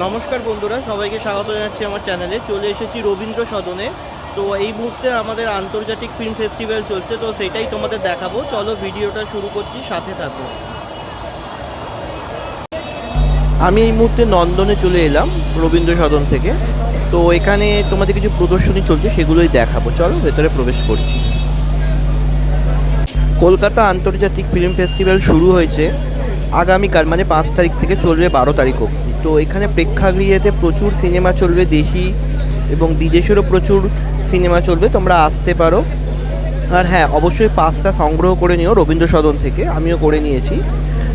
নমস্কার বন্ধুরা, সবাইকে স্বাগত জানাচ্ছি আমার চ্যানেলে। চলে এসেছি রবীন্দ্র সদনে। তো এই মুহূর্তে আমাদের আন্তর্জাতিক ফিল্ম ফেস্টিভ্যাল চলছে, তো সেটাই তোমাদের দেখাবো। চলো ভিডিওটা শুরু করছি, সাথে থাকো। আমি এই মুহূর্তে নন্দনে চলে এলাম রবীন্দ্র সদন থেকে। তো এখানে তোমাদের কিছু প্রদর্শনী চলছে, সেগুলোই দেখাবো। চলো ভেতরে প্রবেশ করছি। কলকাতা আন্তর্জাতিক ফিল্ম ফেস্টিভ্যাল শুরু হয়েছে আগামীকাল, মানে 5 তারিখ থেকে চলবে 12 তারিখ অবধি। তো এখানে প্রেক্ষাগৃহেতে প্রচুর সিনেমা চলবে, দেশি এবং বিদেশেরও প্রচুর সিনেমা চলবে, তোমরা আসতে পারো। আর হ্যাঁ, অবশ্যই পাসটা সংগ্রহ করে নিও রবীন্দ্র সদন থেকে, আমিও করে নিয়েছি।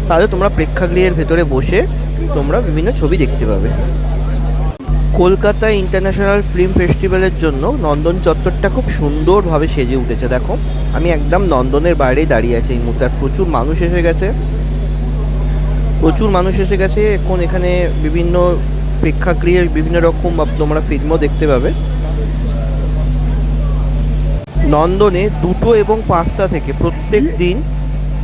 তাহলে তোমরা প্রেক্ষাগৃহের ভেতরে বসে তোমরা বিভিন্ন ছবি দেখতে পাবে। কলকাতা ইন্টারন্যাশনাল ফিল্ম ফেস্টিভ্যালের জন্য নন্দন চত্বরটা খুব সুন্দরভাবে সেজে উঠেছে। দেখো, আমি একদম নন্দনের বাইরেই দাঁড়িয়ে আছি এই মুহূর্তে। আর প্রচুর মানুষ এসে গেছে, এখন এখানে বিভিন্ন প্রেক্ষাগৃহে বিভিন্ন রকম তোমরা ফিল্মও দেখতে পাবে। নন্দনে 2টো এবং 5টা থেকে প্রত্যেক দিন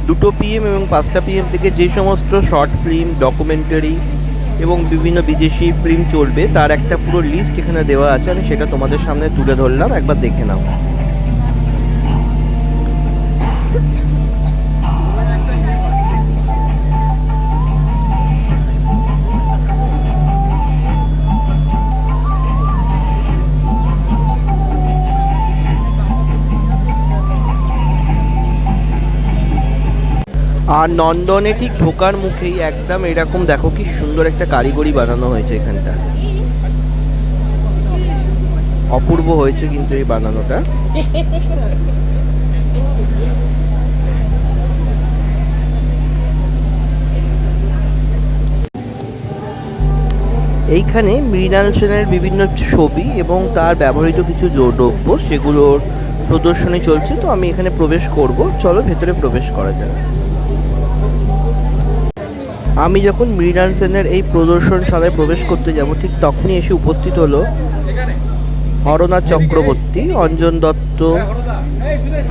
2টো PM এবং 5টা PM থেকে যে সমস্ত শর্ট ফিল্ম, ডকুমেন্টারি এবং বিভিন্ন বিদেশি ফিল্ম চলবে তার একটা পুরো লিস্ট এখানে দেওয়া আছে। আমি সেটা তোমাদের সামনে তুলে ধরলাম, একবার দেখে নাও। আর নন্দনে ঠিক ঢোকার মুখেই একদম এরকম দেখো কি সুন্দর একটা কারিগরি বানানো হয়েছে। এখানটা অপূর্ব হয়েছে কিন্তু এই বানানোটা। এইখানে মৃণাল সেনের বিভিন্ন ছবি এবং তার ব্যবহৃত কিছু দ্রব্য সেগুলোর প্রদর্শনী চলছে। তো আমি এখানে প্রবেশ করব, চলো ভেতরে প্রবেশ করা যাক। আমি যখন মৃণাল সেনের এই প্রদর্শনশালায় প্রবেশ করতে যাব, ঠিক তখনই এসে উপস্থিত হলো হরনাথ চক্রবর্তী, অঞ্জন দত্ত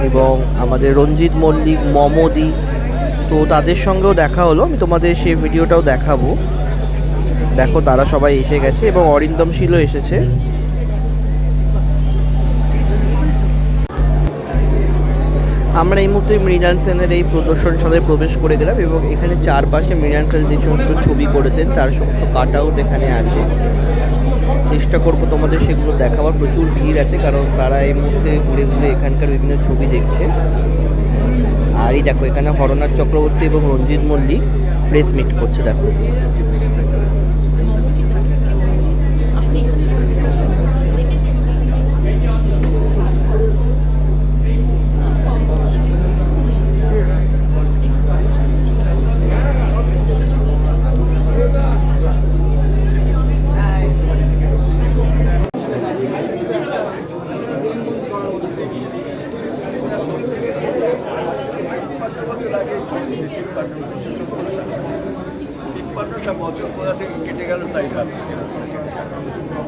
এবং আমাদের রঞ্জিত মল্লিক, মমদি। তো তাদের সঙ্গেও দেখা হলো, আমি তোমাদের সেই ভিডিওটাও দেখাবো। দেখো, তারা সবাই এসে গেছে এবং অরিন্দম শীলও এসেছে। আমরা এই মুহূর্তে মৃণাল সেনের এই প্রদর্শনশালায় প্রবেশ করে গেলাম এবং এখানে চারপাশে মৃণাল সেন যে সমস্ত ছবি করেছেন তার সমস্ত কাট আউট এখানে আছে। চেষ্টা করব তোমাদের সেগুলো দেখাবার। প্রচুর ভিড় আছে, কারণ তারা এই মুহূর্তে ঘুরে ঘুরে এখানকার বিভিন্ন ছবি দেখছে। আর এই দেখো, এখানে হরনাথ চক্রবর্তী এবং রঞ্জিত মল্লিক প্রেস মিট করছে। দেখো, বছর কোথা থেকে কেটে গেল তাই ভাবছি।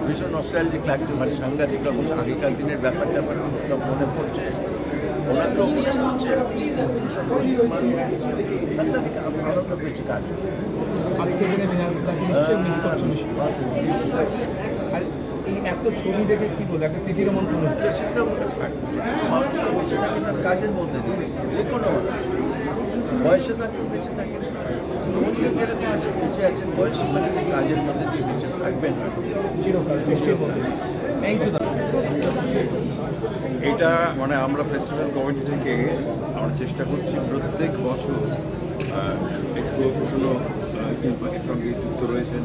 ভীষণ নস্টালজিক লাগছে, মানে সাংঘাতিক রকম আগেকার দিনের ব্যাপারটা সব মনে পড়ছে, ওনাকেও মনে পড়ছে। সাংঘাতিক আনন্দ পেয়েছি কাজ। আজকে দিনে আর এই এত ছবি দেখে কি বলে একটা স্মৃতির মন্ত্রণ হচ্ছে, সেটা তার কাজের মধ্যে দিয়ে যে কোনো বয়সে থাকলে বেঁচে থাকেন, বেঁচে আছেন বয়সে, মানে কাজের মধ্যে দিয়ে বেঁচে থাকবেন চিরকাল সৃষ্টির মধ্যে। এটা মানে আমরা ফেস্টিভ্যাল কমিটি থেকে আমরা চেষ্টা করছি প্রত্যেক বছর এই সুপ্রসন্ন এর সঙ্গে যুক্ত রয়েছেন।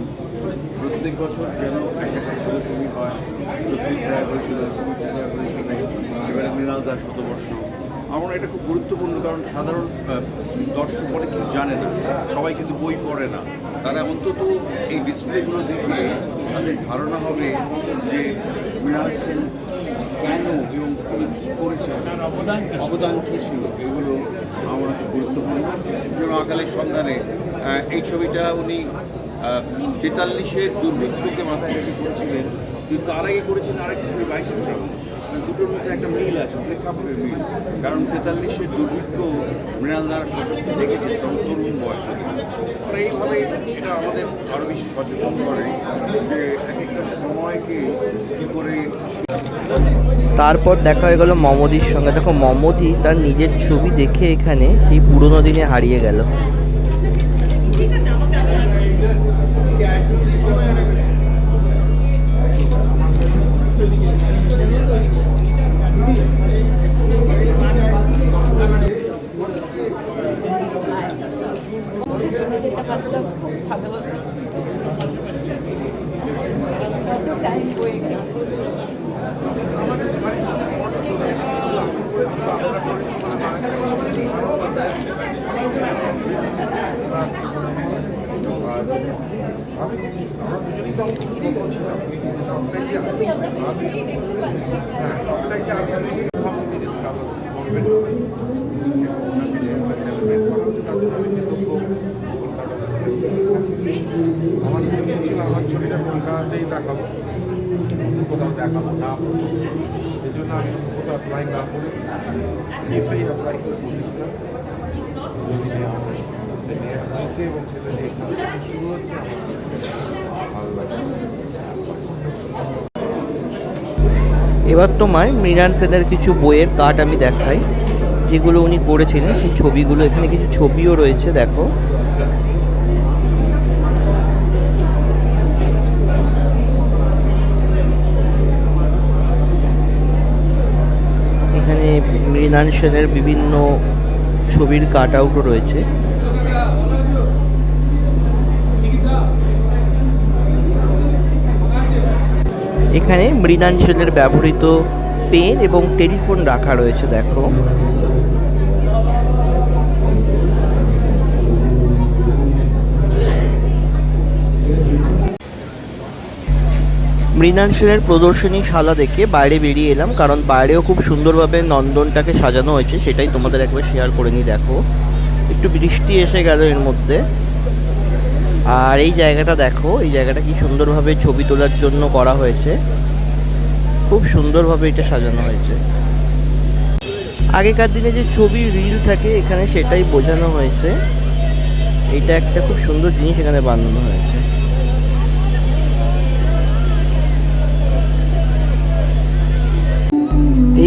প্রত্যেক বছর যেন একটা প্রদর্শনী হয়। সত্যি প্রায় হয়েছিল, সমিতি প্রায় হয়েছিল, এবারে মৃণাল দাস শতবর্ষ। আমার এটা খুব গুরুত্বপূর্ণ, কারণ সাধারণ দর্শক অনেক কিছু জানে না, সবাই কিন্তু বই পড়ে না। তারা অন্তত এই ডিসপ্লেগুলো দেখে তাদের ধারণা হবে যে মৃণাল সেন কেন এবং তিনি কী করেছেন, অবদান কী ছিল, এগুলো আমার খুব গুরুত্বপূর্ণ। যেমন আকালের সন্ধানে এই ছবিটা উনি 43-এর দুর্ভিক্ষকে মাথায় রেখে করেছিলেন, কিন্তু তার আগে করেছেন আরেকটি ছবি 22শে শ্রাবণ। দুটোর মধ্যে একটা মিল আছে, প্রেক্ষাপটের মিল। কারণ 43-এর দুর্ভিক্ষ মৃণাল দ্বারা সচক্ষে দেখেছে তখন তরুণ বয়সে। আর এইভাবে এটা আমাদের আরও বেশি সচেতন করে যে এক একটা সময়কে কী করে। তারপর দেখা হয়ে গেল মমদির সঙ্গে। দেখো মমদি তার নিজের ছবি দেখে এখানে সেই পুরোনো দিনে হারিয়ে গেল। আমার ছবি ছিল, আমার ছবিটা কলকাতাতেই দেখাবো, কোথাও দেখাবো না। এই জন্য আমি কোথাও অ্যাপ্লাই না করে এফআই অ্যাপ্লাই করে বলেছিলাম যদি নেওয়া হয়। নেওয়া হয়েছে এবং সেটা নিয়ে এখানে শুরু হচ্ছে। আমার ভালো লাগে। এবার তোমার মৃণাল সেনের কিছু বইয়ের কার্ড আমি দেখাই, যেগুলো উনি করেছিলেন সেই ছবিগুলো। এখানে কিছু ছবিও রয়েছে, দেখো। এখানে মৃণাল সেনের বিভিন্ন ছবির কাট আউটও রয়েছে। এখানে মৃণাল সেনের ব্যবহৃত পেন এবং টেলিফোন রাখা রয়েছে, দেখো। মৃণাল সেনের প্রদর্শনীশালা দেখে বাইরে বেরিয়ে এলাম, কারণ বাইরেও খুব সুন্দরভাবে নন্দনটাকে সাজানো হয়েছে। সেটাই তোমাদের একবার শেয়ার করে নিই। দেখো, একটু বৃষ্টি এসে গেল এর মধ্যে। আর এই জায়গাটা দেখো, এই জায়গাটা কি সুন্দরভাবে ছবি তোলার জন্য করা হয়েছে। খুব সুন্দরভাবে এটা সাজানো হয়েছে। আগেকার দিনে যে ছবি রিল থাকে এখানে সেটাই বোঝানো হয়েছে। এটা একটা খুব সুন্দর জিনিস এখানে বানানো হয়েছে।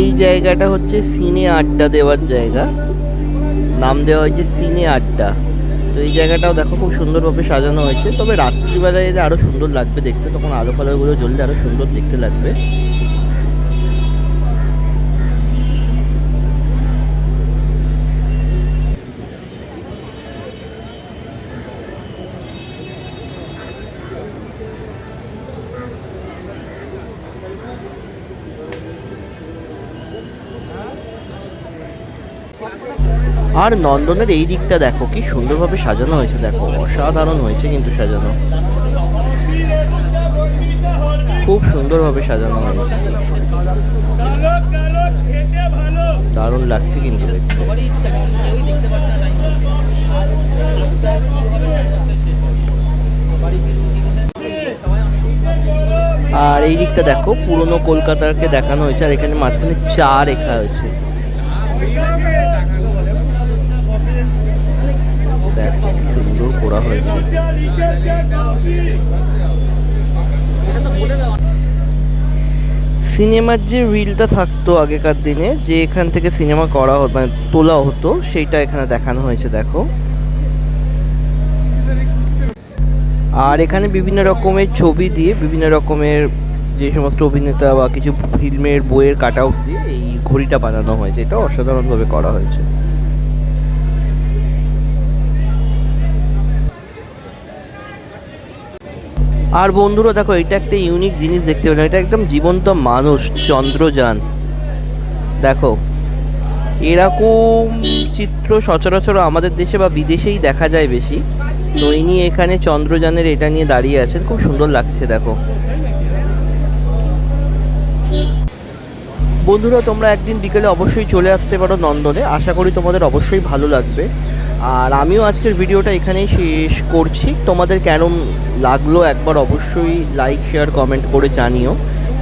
এই জায়গাটা হচ্ছে সিনে আড্ডা দেওয়ার জায়গা, নাম দেওয়া হয়েছে সিনে আড্ডা। তো এই জায়গাটাও দেখো খুব সুন্দরভাবে সাজানো হয়েছে। তবে রাত্রিবেলায় এলে আরও সুন্দর লাগবে দেখতে, তখন আলো ফালোগুলো জ্বললে আরও সুন্দর দেখতে লাগবে। আর নন্দনের এই দিকটা দেখো কি সুন্দরভাবে সাজানো হয়েছে, দেখো অসাধারণ হয়েছে কিন্তু সাজানো, খুব সুন্দরভাবে সাজানো হয়েছে, দারুণ লাগছে কিন্তু দেখতে। আর এই দিকটা দেখো পুরনো কলকাতাকে দেখানো হয়েছে, আর এখানে মাঝখানে চা রেখা হয়েছে। দেখো কি সুন্দর করা হয়েছে। সিনেমার যে রিলটা থাকতো আগেকার দিনে, যে এখান থেকে সিনেমা করা হতো মানে তোলা হতো, সেইটা এখানে দেখানো হয়েছে দেখো। আর এখানে বিভিন্ন রকমের ছবি দিয়ে বিভিন্ন রকমের যে সমস্ত অভিনেতা বা কিছু ফিল্মের বইয়ের কাট আউট দিয়ে এই ঘড়িটা বানানো হয়েছে। এটা অসাধারণভাবে করা হয়েছে। আর বন্ধুরা দেখো, এটা একটা ইউনিক জিনিস দেখতে পেলাম। এটা একদম জীবন্ত মানুষ, চন্দ্রযান। দেখো এরকম চিত্র সচরাচর আমাদের দেশে বা বিদেশেই দেখা যায় বেশি। তো ইনি এখানে চন্দ্রযানের এটা নিয়ে দাঁড়িয়ে আছেন, খুব সুন্দর লাগছে দেখো। বন্ধুরা তোমরা একদিন বিকেলে অবশ্যই চলে আসতে পারো নন্দনে, আশা করি তোমাদের অবশ্যই ভালো লাগবে। আর আমিও আজকের ভিডিওটা এখানেই শেষ করছি। তোমাদের কেমন লাগলো একবার অবশ্যই লাইক শেয়ার কমেন্ট করে জানিও।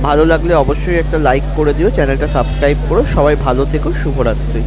ভালো লাগলে অবশ্যই একটা লাইক করে দিও, চ্যানেলটা সাবস্ক্রাইব করো। সবাই ভালো থেকো, শুভরাত্রি।